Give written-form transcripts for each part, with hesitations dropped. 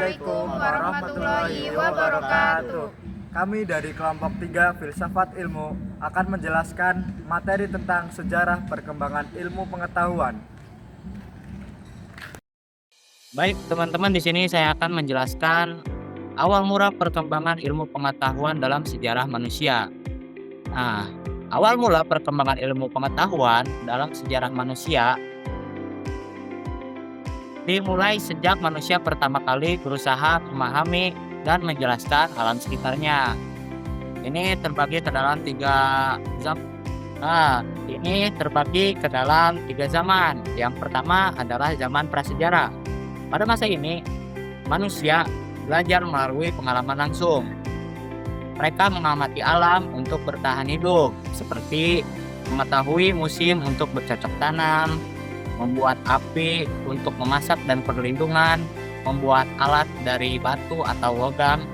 Assalamualaikum warahmatullahi wabarakatuh. Kami dari kelompok 3 Filsafat Ilmu akan menjelaskan materi tentang sejarah perkembangan ilmu pengetahuan. Baik, teman-teman, di sini saya akan menjelaskan awal mula perkembangan ilmu pengetahuan dalam sejarah manusia. Nah, awal mula perkembangan ilmu pengetahuan dalam sejarah manusia dimulai sejak manusia pertama kali berusaha memahami dan menjelaskan alam sekitarnya. Ini terbagi ke dalam tiga zaman. Yang pertama adalah zaman prasejarah. Pada masa ini, manusia belajar melalui pengalaman langsung. Mereka mengamati alam untuk bertahan hidup, seperti mengetahui musim untuk bercocok tanam, membuat api untuk memasak dan perlindungan, membuat alat dari batu atau logam.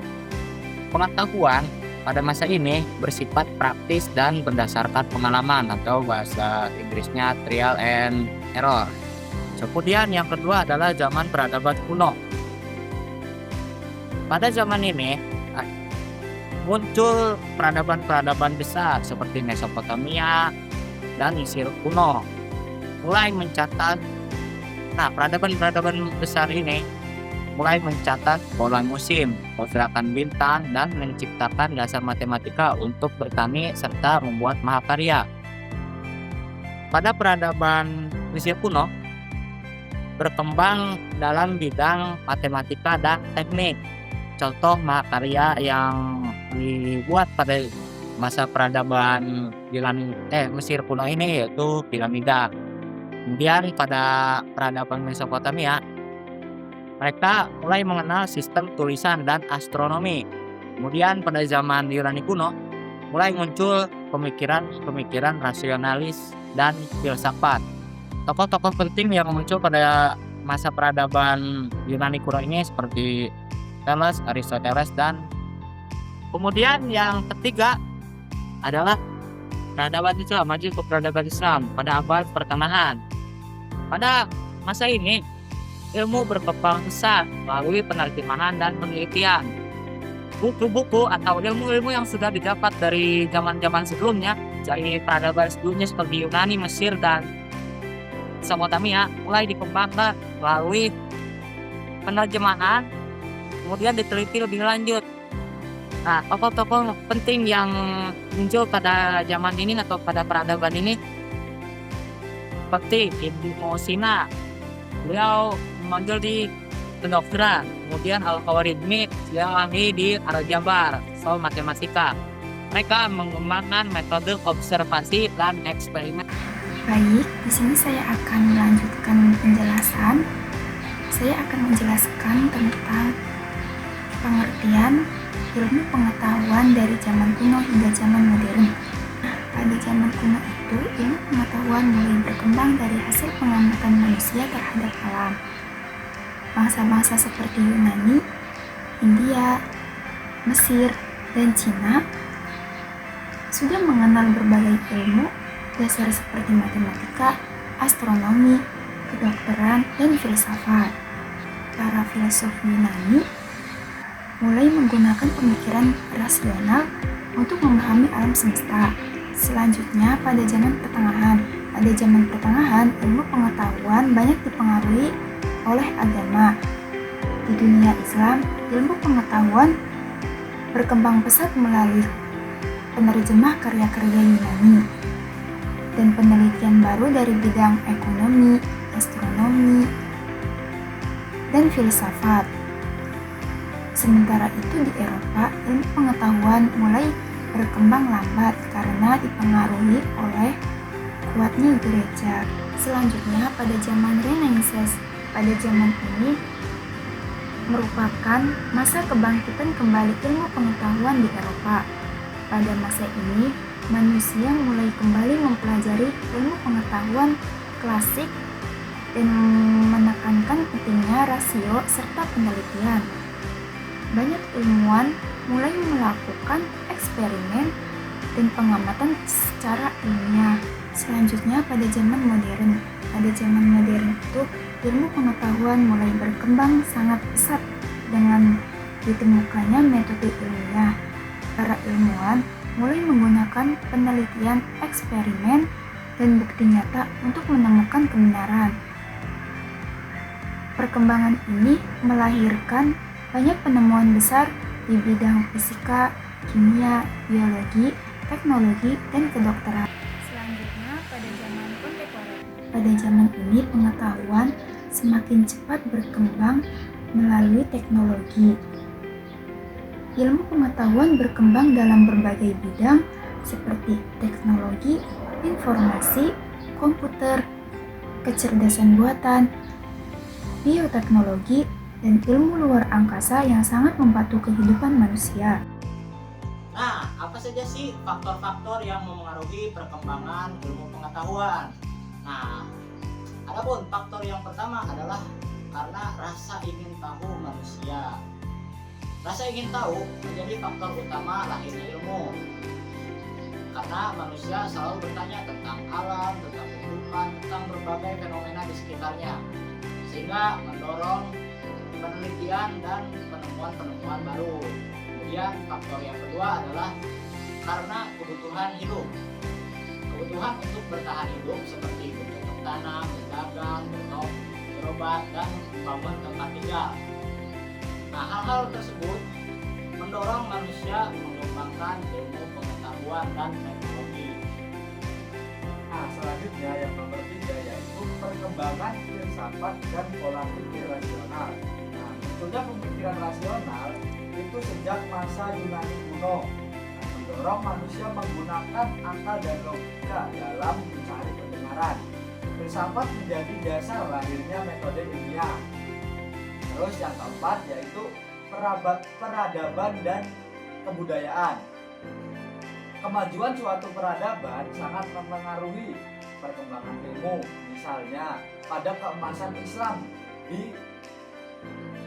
Pengetahuan pada masa ini bersifat praktis dan berdasarkan pengalaman, atau bahasa Inggrisnya trial and error. Kemudian yang kedua adalah zaman peradaban kuno. Pada zaman ini muncul peradaban-peradaban besar seperti Mesopotamia dan Mesir kuno. Mulai mencatat, peradaban-peradaban besar ini mulai mencatat pola musim, pergerakan bintang, dan menciptakan dasar matematika untuk bertani serta membuat mahakarya. Pada peradaban Mesir kuno, berkembang dalam bidang matematika dan teknik. Contoh mahakarya yang dibuat pada masa peradaban Mesir kuno ini yaitu piramida. Kemudian pada peradaban Mesopotamia, mereka mulai mengenal sistem tulisan dan astronomi. Kemudian pada zaman Yunani kuno, mulai muncul pemikiran rasionalis dan filsafat. Tokoh-tokoh penting yang muncul pada masa peradaban Yunani kuno ini seperti Thales, Aristoteles, dan kemudian yang ketiga adalah peradaban Islam, maju ke peradaban Islam pada abad pertengahan. Pada masa ini, ilmu berkembang pesat melalui penerjemahan dan penelitian. Buku-buku atau ilmu-ilmu yang sudah didapat dari zaman-zaman sebelumnya, dari peradaban sebelumnya seperti Yunani, Mesir, dan Mesopotamia, mulai dikembangkan melalui penerjemahan, kemudian diteliti lebih lanjut. Nah, tokoh-tokoh penting yang muncul pada zaman ini atau pada peradaban ini seperti Ibnu Sina, beliau muncul di kedokteran. Kemudian Al-Khawarizmi, yang lahir di Al-Jabar, soal matematika. Mereka mengembangkan metode observasi dan eksperimen. Baik, di sini saya akan melanjutkan penjelasan. Saya akan menjelaskan tentang pengertian ilmu pengetahuan dari zaman kuno hingga zaman modern. Pada zaman kuno itu, ilmu pengetahuan mulai berkembang dari hasil pengamatan manusia terhadap alam. Bangsa-bangsa seperti Yunani, India, Mesir, dan Cina sudah mengenal berbagai ilmu dasar seperti matematika, astronomi, kedokteran, dan filsafat. Para filsuf Yunani mulai menggunakan pemikiran rasional untuk memahami alam semesta. Selanjutnya, pada zaman pertengahan, ilmu pengetahuan banyak dipengaruhi oleh agama. Di dunia Islam, ilmu pengetahuan berkembang pesat melalui penerjemah karya-karya Yunani dan penelitian baru dari bidang ekonomi, astronomi, dan filsafat. Sementara itu di Eropa, ilmu pengetahuan mulai berkembang lambat karena dipengaruhi oleh kuatnya gereja. Selanjutnya, pada zaman Renaissance, pada zaman ini merupakan masa kebangkitan kembali ilmu pengetahuan di Eropa. Pada masa ini, manusia mulai kembali mempelajari ilmu pengetahuan klasik dan menekankan pentingnya rasio serta penelitian. Banyak ilmuwan mulai melakukan eksperimen dan pengamatan secara ilmiah. Selanjutnya pada zaman modern. Pada zaman modern itu ilmu pengetahuan mulai berkembang sangat pesat Dengan ditemukannya metode ilmiah, para ilmuwan mulai menggunakan penelitian eksperimen dan bukti nyata untuk menemukan kebenaran. Perkembangan ini melahirkan banyak penemuan besar di bidang fisika, kimia, biologi, teknologi, dan kedokteran. Selanjutnya, pada zaman kontemporer. Pada zaman ini, pengetahuan semakin cepat berkembang melalui teknologi. Ilmu pengetahuan berkembang dalam berbagai bidang seperti teknologi, informasi, komputer, kecerdasan buatan, bioteknologi, dan ilmu luar angkasa yang sangat membantu kehidupan manusia. Nah, apa saja sih faktor-faktor yang memengaruhi perkembangan ilmu pengetahuan? Nah, adapun faktor yang pertama adalah karena rasa ingin tahu manusia. Rasa ingin tahu menjadi faktor utama lahirnya ilmu. Karena manusia selalu bertanya tentang alam, tentang kehidupan, tentang berbagai fenomena di sekitarnya. Sehingga mendorong penelitian dan penemuan-penemuan baru. Kemudian faktor yang kedua adalah karena kebutuhan hidup. Kebutuhan untuk bertahan hidup seperti bercocok tanam, berdagang, berobat, dan membangun tempat tinggal. Nah, hal-hal tersebut mendorong manusia mengembangkan ilmu pengetahuan dan teknologi. Nah, selanjutnya yang nomor 3 yaitu perkembangan filsafat dan pola pikir rasional. Nah, munculnya pemikiran rasional itu sejak masa Yunani kuno, mendorong manusia menggunakan akal dan logika dalam mencari kebenaran. Filsafat menjadi dasar lahirnya metode ilmiah. Terus yang keempat yaitu peradaban dan kebudayaan. Kemajuan suatu peradaban sangat mempengaruhi perkembangan ilmu. Misalnya pada keemasan Islam di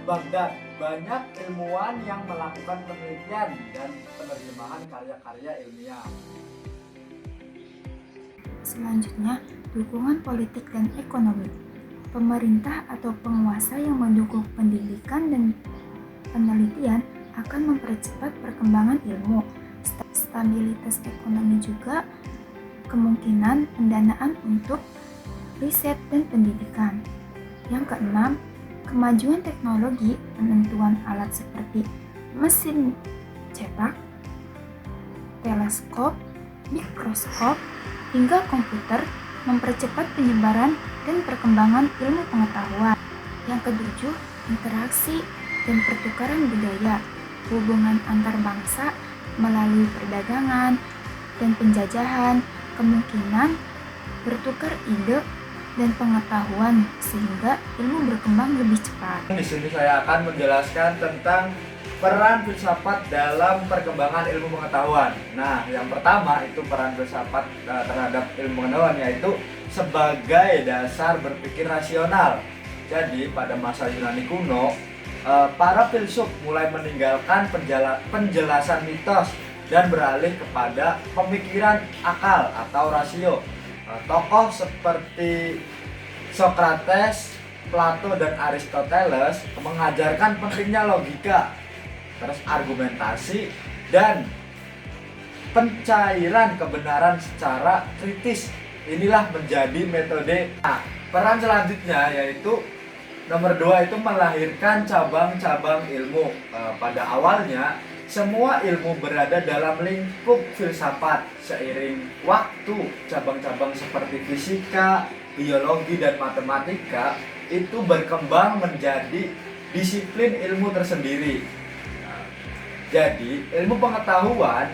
Baghdad, banyak ilmuwan yang melakukan penelitian dan penerjemahan karya-karya ilmiah. Selanjutnya, dukungan politik dan ekonomi. Pemerintah atau penguasa yang mendukung pendidikan dan penelitian akan mempercepat perkembangan ilmu. Stabilitas ekonomi juga kemungkinan pendanaan untuk riset dan pendidikan. Yang keenam, kemajuan teknologi penentuan alat seperti mesin cetak, teleskop, mikroskop, hingga komputer mempercepat penyebaran dan perkembangan ilmu pengetahuan. Yang ketujuh, interaksi dan pertukaran budaya, hubungan antar bangsa melalui perdagangan dan penjajahan, kemungkinan bertukar ide dan pengetahuan sehingga ilmu berkembang lebih cepat. Di sini saya akan menjelaskan tentang peran filsafat dalam perkembangan ilmu pengetahuan. Nah, yang pertama itu peran filsafat terhadap ilmu pengetahuan yaitu sebagai dasar berpikir rasional. Jadi pada masa Yunani kuno, para filsuf mulai meninggalkan penjelasan mitos dan beralih kepada pemikiran akal atau rasio. Tokoh seperti Socrates, Plato, dan Aristoteles mengajarkan pentingnya logika, terus argumentasi, dan pencairan kebenaran secara kritis. Inilah menjadi metode. Nah, peran selanjutnya yaitu nomor 2 itu melahirkan cabang-cabang ilmu. Pada awalnya semua ilmu berada dalam lingkup filsafat. Seiring waktu, cabang-cabang seperti fisika, biologi, dan matematika itu berkembang menjadi disiplin ilmu tersendiri. Jadi ilmu pengetahuan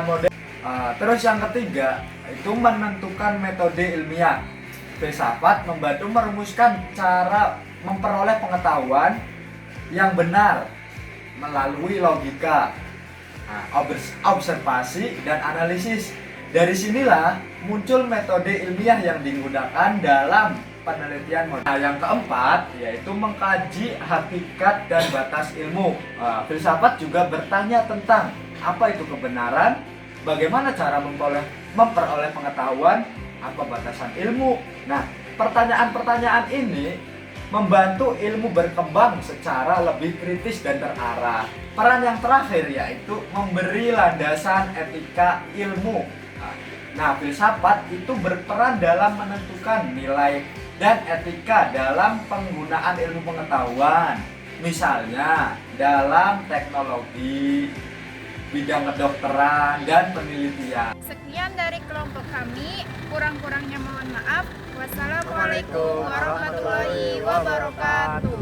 modern. Terus yang ketiga itu menentukan metode ilmiah. Filsafat membantu merumuskan cara memperoleh pengetahuan yang benar melalui logika, observasi, dan analisis. Dari sinilah muncul metode ilmiah yang digunakan dalam penelitian modern. Nah, yang keempat yaitu mengkaji hakikat dan batas ilmu. Filsafat juga bertanya tentang apa itu kebenaran, bagaimana cara memperoleh pengetahuan, apa batasan ilmu. Nah, pertanyaan-pertanyaan ini membantu ilmu berkembang secara lebih kritis dan terarah. Peran yang terakhir yaitu memberi landasan etika ilmu. Nah, filsafat itu berperan dalam menentukan nilai dan etika dalam penggunaan ilmu pengetahuan. Misalnya dalam teknologi, bidang kedokteran, dan penelitian. Sekian dari kelompok kami, kurang-kurangnya mohon maaf. Wassalamualaikum warahmatullahi wabarakatuh.